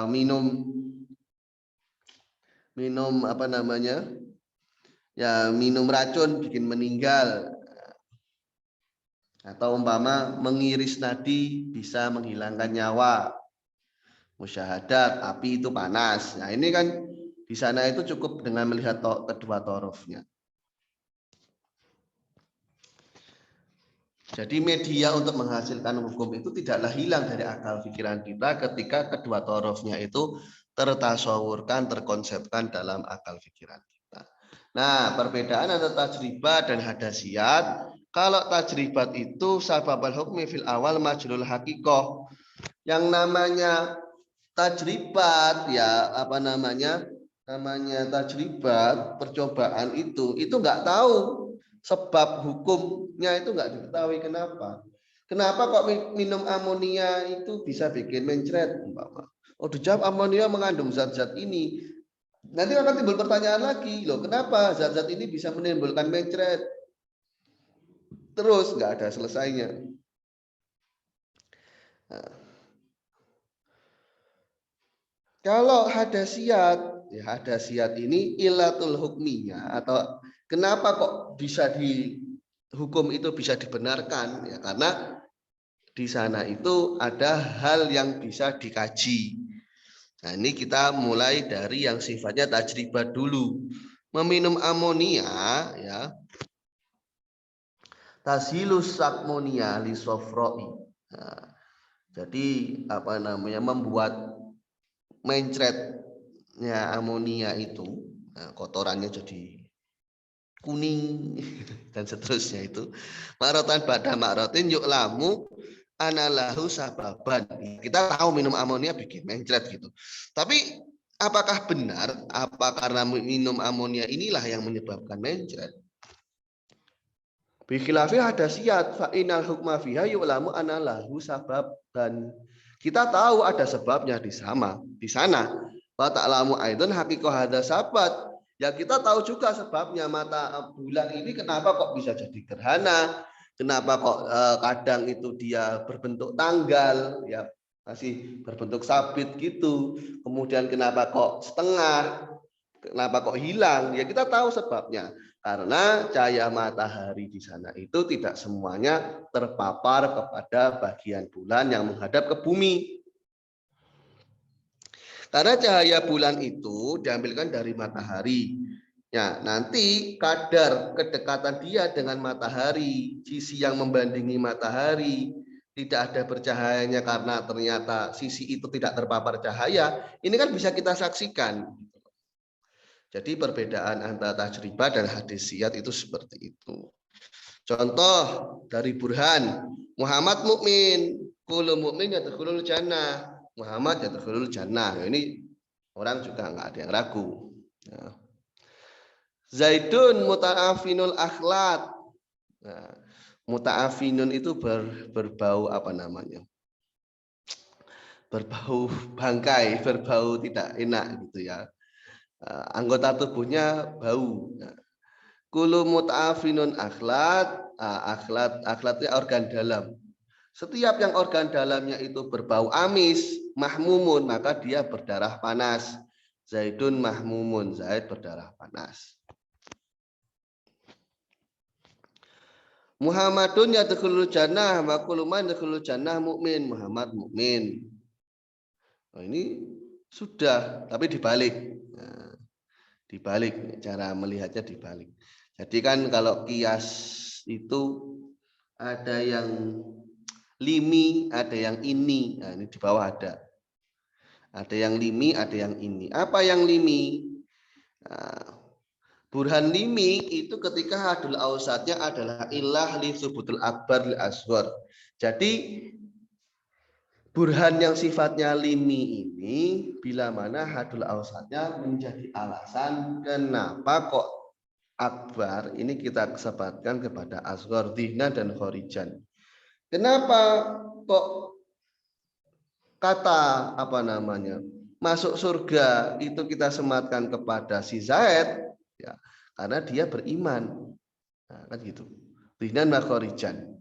minum minum racun bikin meninggal. Atau umpama mengiris nadi bisa menghilangkan nyawa. Musyahadat, api itu panas. Nah ini kan di sana itu cukup dengan melihat kedua torofnya. Jadi media untuk menghasilkan hukum itu tidaklah hilang dari akal pikiran kita ketika kedua torofnya itu tertasawurkan, terkonsepkan dalam akal pikiran kita. Nah, perbedaan antara tajribat dan hadasiyat. Kalau tajribat itu sababal hukmi fil awal majlul hakikoh. Yang namanya tajribat ya apa namanya tajribat percobaan itu nggak tahu sebab hukumnya, itu nggak diketahui. Kenapa kok minum amonia itu bisa bikin mencret umpama. Oh, dijawab amonia mengandung zat-zat ini. Nanti akan timbul pertanyaan lagi, loh kenapa zat-zat ini bisa menimbulkan mencret? Terus nggak ada selesainya. Nah, kalau hadasiyat, ya hadasiyat ini ilatul hukminya, atau kenapa kok bisa di hukum itu bisa dibenarkan? Ya karena di sana itu ada hal yang bisa dikaji. Nah, ini kita mulai dari yang sifatnya tajribat dulu. Meminum amonia, ya, tashilus sakmonia lisofroi. Nah, jadi apa namanya membuat mencretnya amonia itu, nah, kotorannya jadi kuning dan seterusnya itu. Marotan pada marotin yuk lamu anallahu sababan. Kita tahu minum amonia bikin mencret gitu. Tapi apakah benar apa karena minum amonia inilah yang menyebabkan mencret? Bikhilafi hadasiyat fa inal hukma fiha yu'lamu anallahu sababan. Kita tahu ada sebabnya di sana. Wa ta'lamu aidun haqiqah hadasabat. Ya kita tahu juga sebabnya mata bulan ini kenapa kok bisa jadi gerhana, kenapa kok kadang itu dia berbentuk tanggal, ya masih berbentuk sabit gitu. Kemudian kenapa kok setengah, kenapa kok hilang? Ya kita tahu sebabnya. Karena cahaya matahari di sana itu tidak semuanya terpapar kepada bagian bulan yang menghadap ke bumi. Karena cahaya bulan itu diambilkan dari matahari. Ya, nanti kadar kedekatan dia dengan matahari, sisi yang membandingi matahari, tidak ada bercahayanya karena ternyata sisi itu tidak terpapar cahaya, ini kan bisa kita saksikan. Jadi perbedaan antara tajribah dan hadisiyat itu seperti itu. Contoh dari burhan, Muhammad mukmin, kullu mukmin yadkhulul jannah. Muhammad yadkhulul jannah. Ini orang juga nggak ada yang ragu. Ya. Zaidun muta'afinul akhlak. Nah, muta'afinun itu berbau apa namanya? Berbau bangkai, berbau tidak enak gitu ya. Anggota tubuhnya bau. Nah, kullu muta'afinun akhlat, akhlatnya organ dalam. Setiap yang organ dalamnya itu berbau amis, mahmumun, maka dia berdarah panas. Zaidun mahmumun, Zaid berdarah panas. Muhammadun yadkhulul jannah, wa kullu man yadkhulul jannah mukmin, Muhammad mukmin. Nah, ini sudah, tapi dibalik. Nah, dibalik, cara melihatnya dibalik. Jadi kan kalau kias itu ada yang limi, ada yang ini. Nah, ini di bawah ada. Ada yang limi, ada yang ini. Apa yang limi? Nah, burhan limi itu ketika hadul ausatnya adalah ilah li subutul akbar li asghar. Jadi burhan yang sifatnya limi ini bila mana hadul ausatnya menjadi alasan kenapa kok akbar ini kita kesebatkan kepada asghar, dhihna dan khorijan. Kenapa kok kata apa namanya masuk surga itu kita sematkan kepada si Zaid, ya karena dia beriman. Nah, kan gitu. Dhihnan wa khorijan.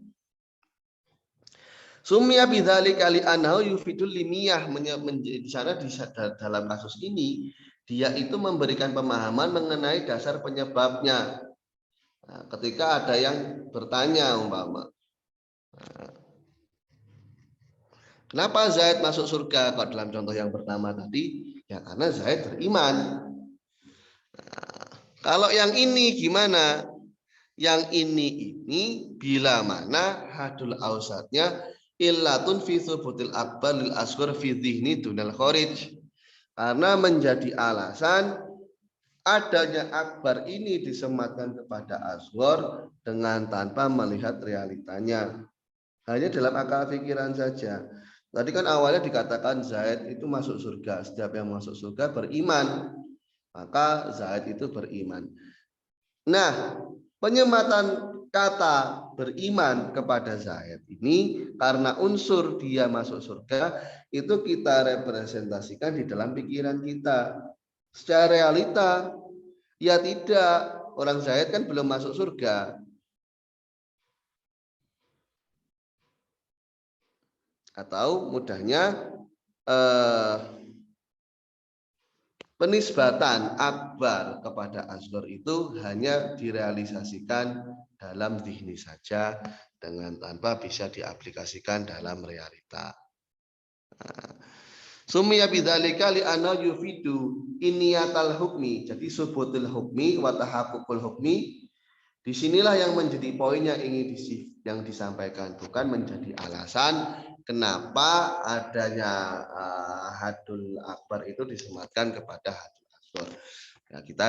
Sumia bidzalika li annahu yufidul limiyah, di sana dalam kasus ini dia itu memberikan pemahaman mengenai dasar penyebabnya. Nah, ketika ada yang bertanya umpama Kenapa Zaid masuk surga? Kalau dalam contoh yang pertama tadi, ya karena Zaid beriman. Nah, kalau yang ini gimana? Yang ini bila mana hadul ausatnya illatun fi thubutil akbar lil asghar fi dhihni dunal kharij. Karena menjadi alasan adanya akbar ini disematkan kepada asghar dengan tanpa melihat realitanya. Hanya dalam akal pikiran saja. Tadi kan awalnya dikatakan Zaid itu masuk surga. Setiap yang masuk surga beriman. Maka Zaid itu beriman. Nah, penyematan kata beriman kepada Zaid ini karena unsur dia masuk surga itu kita representasikan di dalam pikiran kita. Secara realita, ya tidak. Orang Zaid kan belum masuk surga. Atau mudahnya penisbatan akbar kepada asghar itu hanya direalisasikan dalam dhihni saja dengan tanpa bisa diaplikasikan dalam realita. Summiya bidzalika li anna yufidu iniyatal hukmi. Jadi subutul hukmi wa tahaqqul hukmi. Disinilah yang menjadi poin yang ingin disampaikan, bukan menjadi alasan kenapa adanya hadul akbar itu disematkan kepada hadul asghar. Ya, kita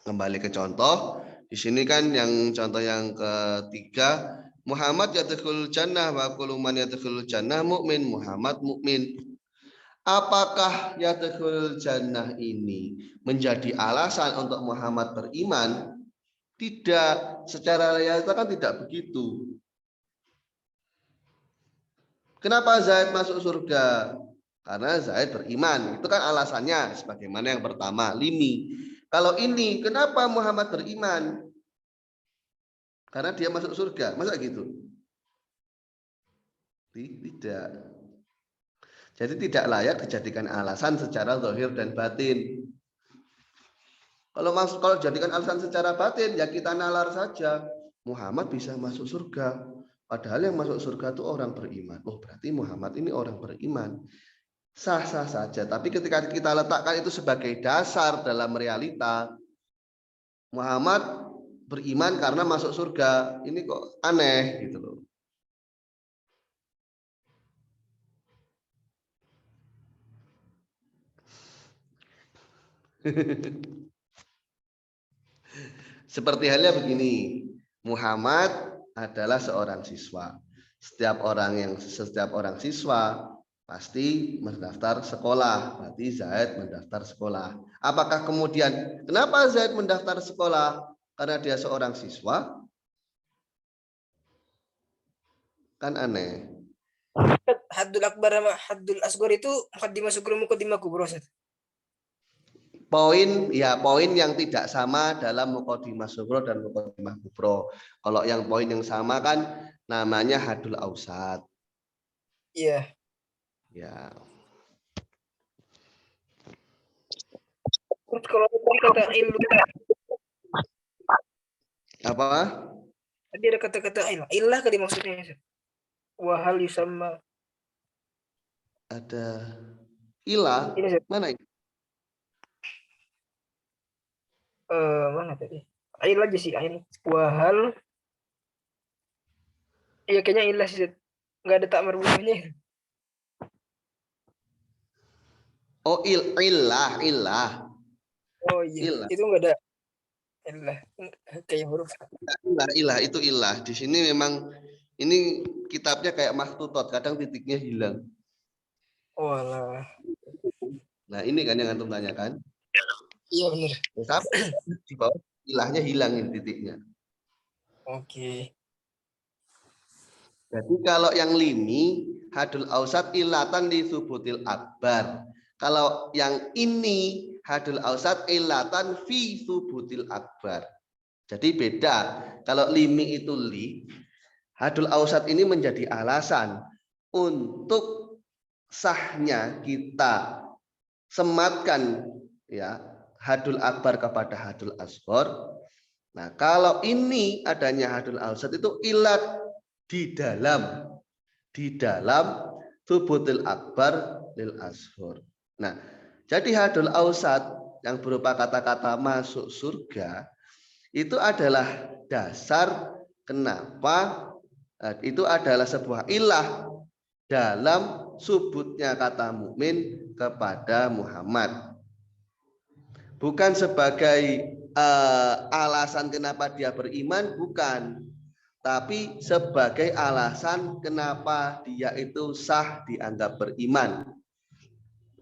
kembali ke contoh. Di sini kan yang contoh yang ketiga, Muhammad yadkhulul jannah wa kullu man yadkhulul jannah mukmin. Muhammad mukmin. Apakah yadkhulul jannah ini menjadi alasan untuk Muhammad beriman? Tidak, secara realita kan tidak begitu. Kenapa Zaid masuk surga? Karena Zaid beriman. Itu kan alasannya sebagaimana yang pertama, limi. Kalau ini, kenapa Muhammad beriman? Karena dia masuk surga. Masa gitu? Tidak. Jadi tidak layak dijadikan alasan secara zahir dan batin. Kalau jadikan alasan secara batin, ya kita nalar saja. Muhammad bisa masuk surga. Padahal yang masuk surga itu orang beriman. Oh, berarti Muhammad ini orang beriman. Sah-sah saja. Tapi ketika kita letakkan itu sebagai dasar dalam realita, Muhammad beriman karena masuk surga. Ini kok aneh gitu loh. Seperti halnya begini, Muhammad adalah seorang siswa. Setiap orang siswa pasti mendaftar sekolah. Berarti Zaid mendaftar sekolah. Apakah kemudian kenapa Zaid mendaftar sekolah? Karena dia seorang siswa? Kan aneh. Haddul akbar sama haddul asghar itu muqaddimah sugro muqaddimah kubro. Poin yang tidak sama dalam muqaddimah sugro dan muqaddimah kubro. Kalau yang poin yang sama kan namanya hadul ausat. Iya. Ya. Terus kalau kata ilmu Apa? tadi ada kata-kata ilah tadi maksudnya. Wahal yusamma. Ada ilah. Ini Mana ini? mana tadi? Ail aja sih ail. Wahal. Iya kayaknya ilah sih. Enggak ada tak marbuhnya. Oh, ilah. Oh iya. Ilah. Itu enggak ada ilah. Kayak huruf. Ilah itu ilah. Di sini memang ini kitabnya kayak maktutot, kadang titiknya hilang. Oh alah. Nah, ini kan yang antum tanyakan. Iya benar. Tapi di bawah ilahnya hilang ini titiknya. Oke. Jadi kalau yang limi hadul ausat ilatan li subutil akbar. Kalau yang ini hadul ausat ilatan fi subutil akbar. Jadi beda. Kalau limi itu li, hadul ausat ini menjadi alasan untuk sahnya kita sematkan ya hadul akbar kepada hadul asghar Nah, kalau ini adanya hadul ausat itu ilat di dalam thubutil akbar lil ashur. Nah, jadi hadul ausat yang berupa kata-kata masuk surga itu adalah dasar kenapa itu adalah sebuah ilah dalam subutnya kata mukmin kepada Muhammad. Bukan sebagai alasan kenapa dia beriman, bukan. Tapi sebagai alasan kenapa dia itu sah dianggap beriman.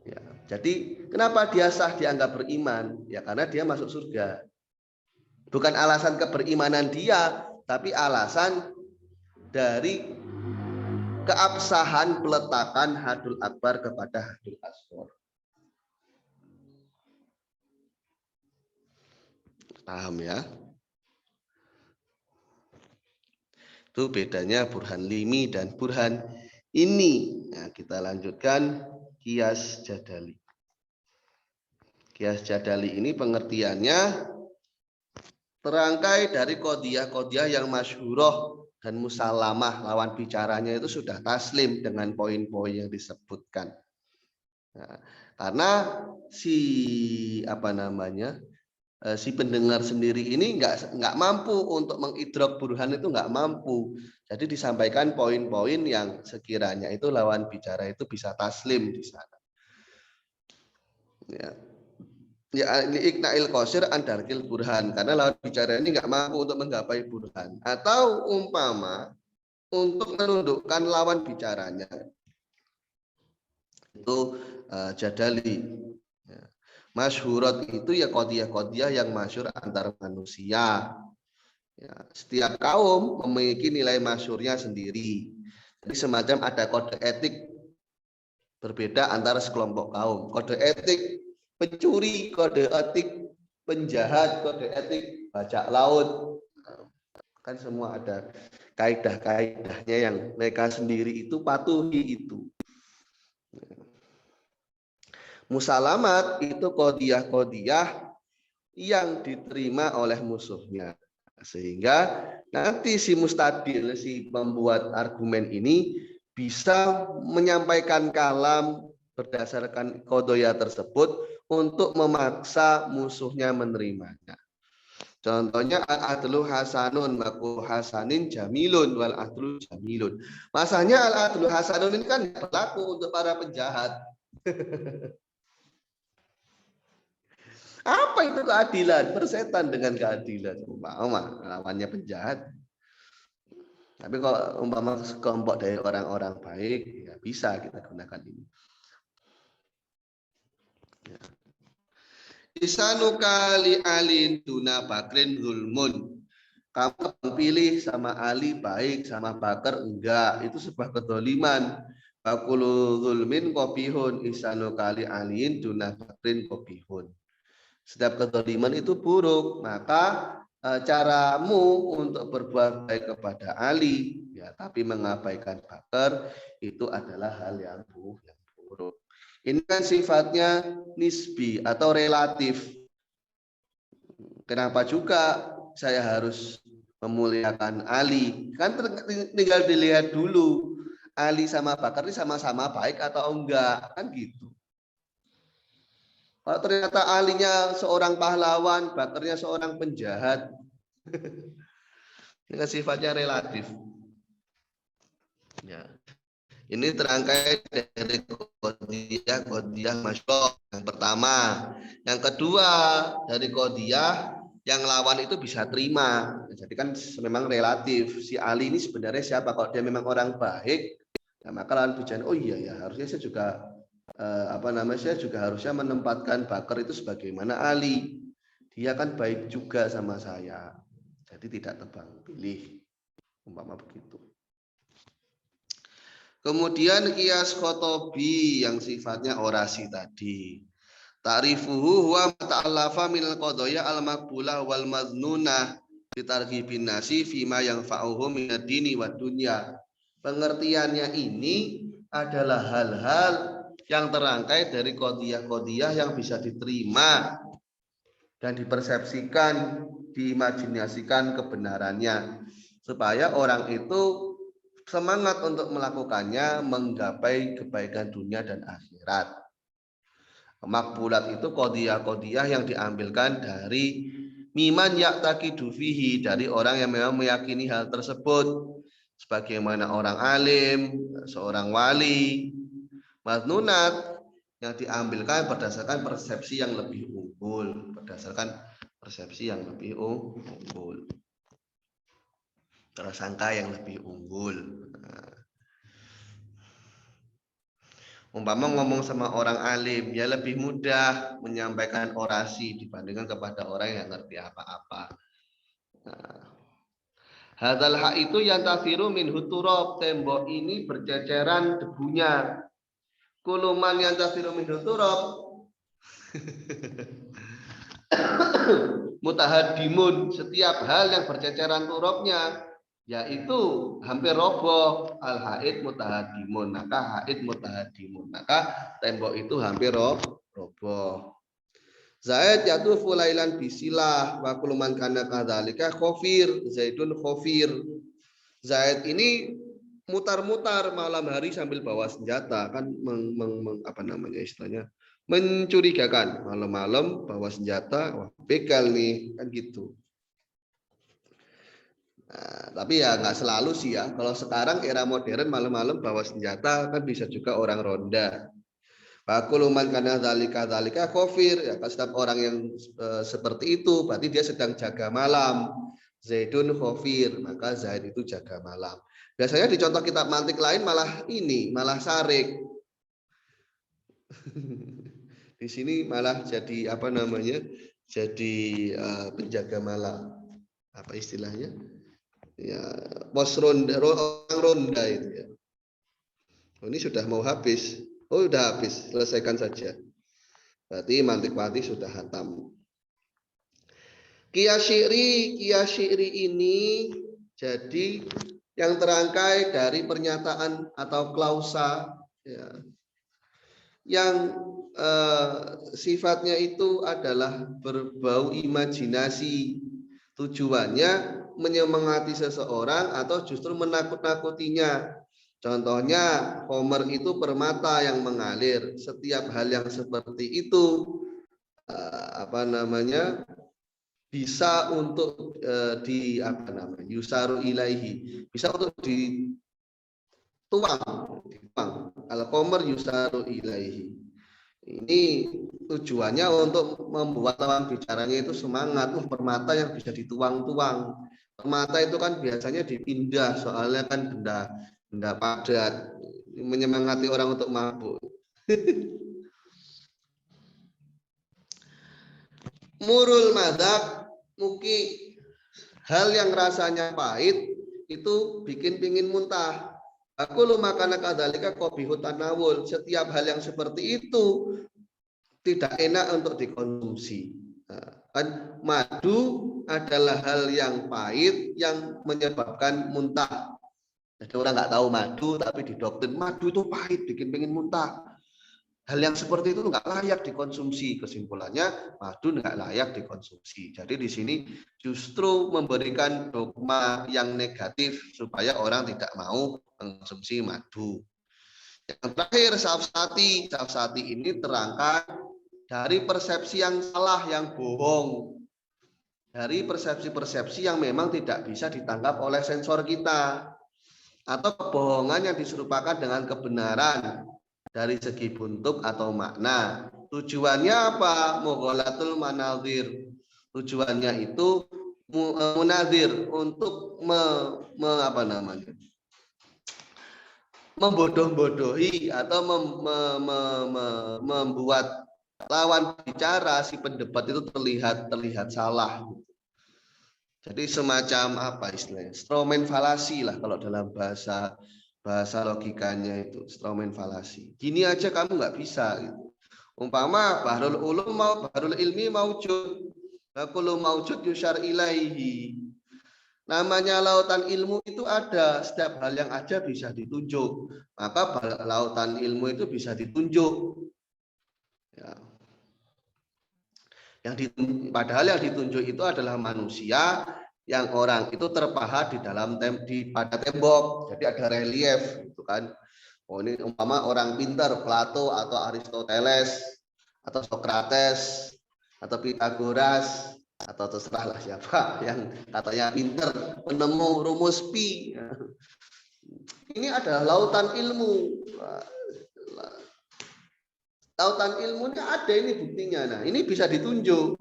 Ya, jadi kenapa dia sah dianggap beriman? Ya karena dia masuk surga. Bukan alasan keberimanan dia, tapi alasan dari keabsahan peletakan hadul akbar kepada hadul asghar. Paham ya? Itu bedanya burhan limi dan burhan ini. Nah, kita lanjutkan kias jadali. Kias jadali ini pengertiannya terangkai dari qodiyah-qodiyah yang masyhuroh dan musalamah, lawan bicaranya itu sudah taslim dengan poin-poin yang disebutkan. Nah, karena si pendengar sendiri ini nggak mampu untuk mengidrok burhan, itu nggak mampu. Jadi disampaikan poin-poin yang sekiranya itu lawan bicara itu bisa taslim di sana. Ya, iknail qasir andarkil burhan, karena lawan bicara ini nggak mampu untuk menggapai burhan, atau umpama untuk menundukkan lawan bicaranya itu jadali. Masyhurat itu ya qodiyah-qodiyah yang masyhur antar manusia. Ya, setiap kaum memiliki nilai masyhurnya sendiri. Jadi semacam ada kode etik berbeda antara sekelompok kaum. Kode etik pencuri, kode etik penjahat, kode etik bajak laut. Kan semua ada kaidah-kaidahnya yang mereka sendiri itu patuhi itu. Musalamat itu qodiyah-qodiyah yang diterima oleh musuhnya. Sehingga nanti si mustadil, si pembuat argumen ini bisa menyampaikan kalam berdasarkan qodiyah tersebut untuk memaksa musuhnya menerimanya. Contohnya al-adlu hasanun maku hasanin jamilun wal adlu jamilun. Masanya al-adlu hasanun ini kan berlaku untuk para penjahat. Apa itu keadilan? Bersetan dengan keadilan. Umpama lawannya penjahat. Tapi kalau umpama kelompok dari orang-orang baik, ya bisa kita gunakan ini. Ya. Isanuka li alin tuna bakrin zulmun. Kamu pilih sama Ali baik, sama Bakar enggak. Itu sebuah kedoliman. Bakulu zulmin kopihun. Isanuka li alin tuna bakrin kopihun. Setiap kedoliman itu buruk, maka caramu untuk berbuat baik kepada Ali, ya, tapi mengabaikan Bakar itu adalah hal yang buruk. Ini kan sifatnya nisbi atau relatif. Kenapa juga saya harus memuliakan Ali? Kan tinggal dilihat dulu Ali sama Bakar ini sama-sama baik atau enggak, kan gitu. Kalau ternyata alinya seorang pahlawan, Bakarnya seorang penjahat, ini sifatnya relatif. Ya. Ini terangkai dari qodiyah masyhur yang pertama. Yang kedua dari qodiyah yang lawan itu bisa terima. Jadi kan memang relatif. Si Ali ini sebenarnya siapa? Kalau dia memang orang baik, ya maka lawan bicara, oh iya ya harusnya saya juga saya juga harusnya menempatkan Bakar itu sebagaimana Ali. Dia kan baik juga sama saya. Jadi tidak tebang pilih. Umpama begitu. Kemudian kias khotobi yang sifatnya orasi tadi. Ta'rifuhu huwa mata'allafa minal qadaya al-maqbulah wal madnunah bitarghibin nasi fima yang fa'uhu minad dini wa dunya. Pengertiannya ini adalah hal-hal yang terangkai dari qodiyah-qodiyah yang bisa diterima dan dipersepsikan, diimajinasikan kebenarannya, supaya orang itu semangat untuk melakukannya, menggapai kebaikan dunia dan akhirat. Makbulat itu qodiyah-qodiyah yang diambilkan dari miman ya'taqidu fihi, dari orang yang memang meyakini hal tersebut, sebagaimana orang alim, seorang wali. Madnunat yang diambilkan berdasarkan persepsi yang lebih unggul, berdasarkan persepsi yang lebih unggul, prasangka yang lebih unggul. Umpama ngomong sama orang alim, ya lebih mudah menyampaikan orasi dibandingkan kepada orang yang ngerti apa-apa. Hadal hak itu yang tasiru min huturab, tembok ini berceceran debunya. Kuluman yang tasiru min huturab mutahadimun, setiap hal yang berceceran turabnya yaitu hampir roboh. Al haid mutahadimun, maka haid mutahadimun, maka tembok itu hampir roboh. Zaid jatuh fulailan bisilah wa kuluman kana kadzalika khofir, Zaidun khofir. Zaid ini mutar-mutar malam hari sambil bawa senjata, kan apa namanya istilahnya, mencurigakan, malam-malam bawa senjata, wah begal nih, kan gitu. Nah, tapi ya nggak selalu sih ya. Kalau sekarang era modern malam-malam bawa senjata kan bisa juga orang ronda. Fakuluman karena dzalika khofir, ya kan, setiap orang yang seperti itu berarti dia sedang jaga malam. Zaidun khofir, maka Zaid itu jaga malam. Biasanya di contoh kitab mantik lain malah sarik. Di sini malah jadi apa namanya? Jadi penjaga malam. Apa istilahnya? Ya, pos ronda, orang ronda itu ya. Oh, ini sudah mau habis. Oh, sudah habis, selesaikan saja. Berarti mantik sudah hatam. Kiyasyiri ini jadi yang terangkai dari pernyataan atau klausa ya, yang sifatnya itu adalah berbau imajinasi. Tujuannya menyemangati seseorang atau justru menakut-nakutinya. Contohnya Homer itu permata yang mengalir. Setiap hal yang seperti itu apa namanya bisa untuk di apa namanya yusaru ilaihi, bisa untuk dituang. Al-Homer yusaru ilaihi. Ini tujuannya untuk membuat lawan bicaranya itu semangat. Permata yang bisa dituang-tuang. Permata itu kan biasanya dipindah, soalnya kan benda padat, menyemangati orang untuk mabuk. Murul madhab, muki hal yang rasanya pahit itu bikin pingin muntah. Aku lu makan kadalika kopihu tanawul. Setiap hal yang seperti itu tidak enak untuk dikonsumsi. Kan madu adalah hal yang pahit yang menyebabkan muntah. Jadi orang nggak tahu madu, tapi didoktrin madu itu pahit, bikin pengen muntah. Hal yang seperti itu nggak layak dikonsumsi. Kesimpulannya madu nggak layak dikonsumsi. Jadi di sini justru memberikan dogma yang negatif supaya orang tidak mau mengkonsumsi madu. Yang terakhir safsati ini terangkat dari persepsi yang salah, yang bohong. Dari persepsi-persepsi yang memang tidak bisa ditangkap oleh sensor kita. Atau kebohongan yang diserupakan dengan kebenaran dari segi bentuk atau makna. Tujuannya apa? Mughalatul manazir. Tujuannya itu munazir, untuk apa namanya? Membodoh-bodohi atau membuat lawan bicara si pendebat itu terlihat salah. Jadi semacam apa istilahnya? Stromen falasi lah kalau dalam bahasa logikanya itu, stromen falasi. Gini aja kamu nggak bisa gitu. Umpama bahrul ulum bahrul ilmi maujud. Kullu maujud yusyar ilaihi. Namanya lautan ilmu itu ada, setiap hal yang ada bisa ditunjuk. Maka lautan ilmu itu bisa ditunjuk. Ya. Padahal yang ditunjuk itu adalah manusia yang orang itu terpahat pada tembok. Jadi ada relief gitu kan. Oh, ini umpama orang pintar, Plato atau Aristoteles atau Socrates atau Pythagoras atau terserahlah siapa yang katanya pintar, penemu rumus pi. Ini adalah lautan ilmu. Lautan ilmunya ada, ini buktinya. Nah, ini bisa ditunjuk.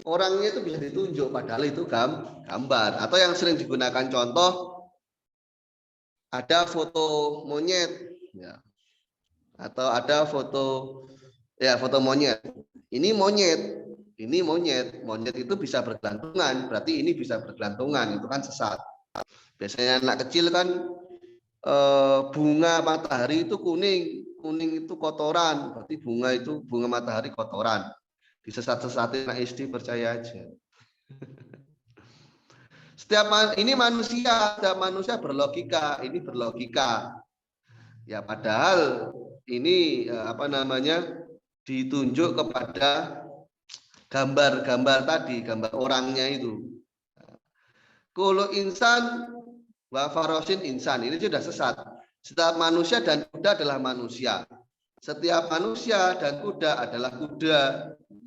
Orangnya itu bisa ditunjuk, padahal itu gambar. Atau yang sering digunakan contoh, ada foto monyet, ya. Atau ada foto monyet. Ini monyet. Monyet itu bisa bergelantungan, berarti ini bisa bergelantungan, itu kan sesat. Biasanya anak kecil kan bunga matahari itu kuning itu kotoran, berarti bunga matahari kotoran. Disesat-sesatin anak SD, percaya aja. Setiap manusia berlogika, ini berlogika. Ya padahal ini ditunjuk kepada gambar tadi, gambar orangnya itu. Kullu insan wa farosin insan, ini sudah sesat. Setiap manusia dan kuda adalah manusia. Setiap manusia dan kuda adalah kuda.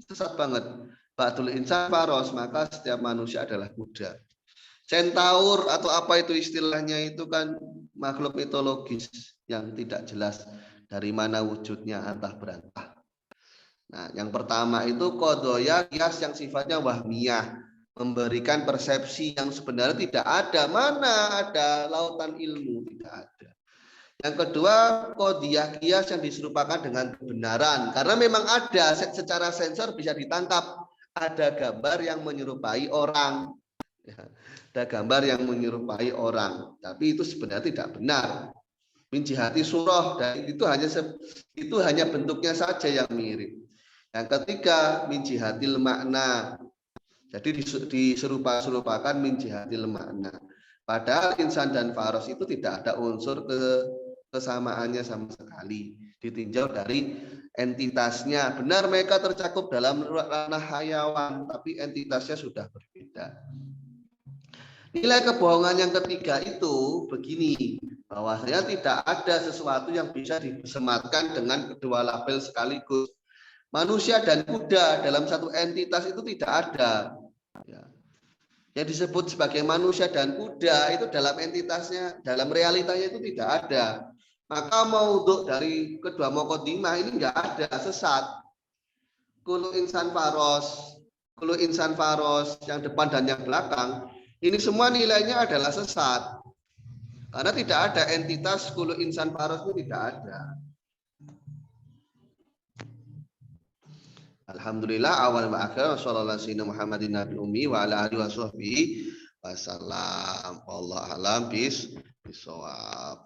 Sesat banget. Ba'dul insan faros, maka setiap manusia adalah kuda. Centaur atau apa itu istilahnya itu kan makhluk mitologis yang tidak jelas dari mana wujudnya, antah berantah. Nah, yang pertama itu qadhoya qiyas yang sifatnya wahmiyah, memberikan persepsi yang sebenarnya tidak ada. Mana ada lautan ilmu, tidak ada. Yang kedua, qadhiyah qiyas yang diserupakan dengan kebenaran, karena memang ada secara sensor bisa ditangkap, ada gambar yang menyerupai orang. Ada gambar yang menyerupai orang, tapi itu sebenarnya tidak benar. Min jihati surah, dan itu hanya bentuknya saja yang mirip. Yang ketiga, min jihatil makna. Jadi diserupakan min jihatil makna. Padahal insan dan faros itu tidak ada unsur kesamaannya sama sekali. Ditinjau dari entitasnya. Benar mereka tercakup dalam ranah hayawan, tapi entitasnya sudah berbeda. Nilai kebohongan yang ketiga itu begini, bahwasanya tidak ada sesuatu yang bisa disematkan dengan kedua label sekaligus. Manusia dan kuda dalam satu entitas itu tidak ada. Yang disebut sebagai manusia dan kuda itu dalam entitasnya, dalam realitanya itu tidak ada. Maka maudhu dari kedua muqaddimah ini enggak ada, sesat. Kullu insan faros yang depan dan yang belakang, ini semua nilainya adalah sesat. Karena tidak ada entitas kullu insan faros itu tidak ada. Alhamdulillah awal wa akhir sallallahu alaihi Muhammadin nabi ummi wa ala alihi washabbihi wasallam. Wallahu a'lam bishawab.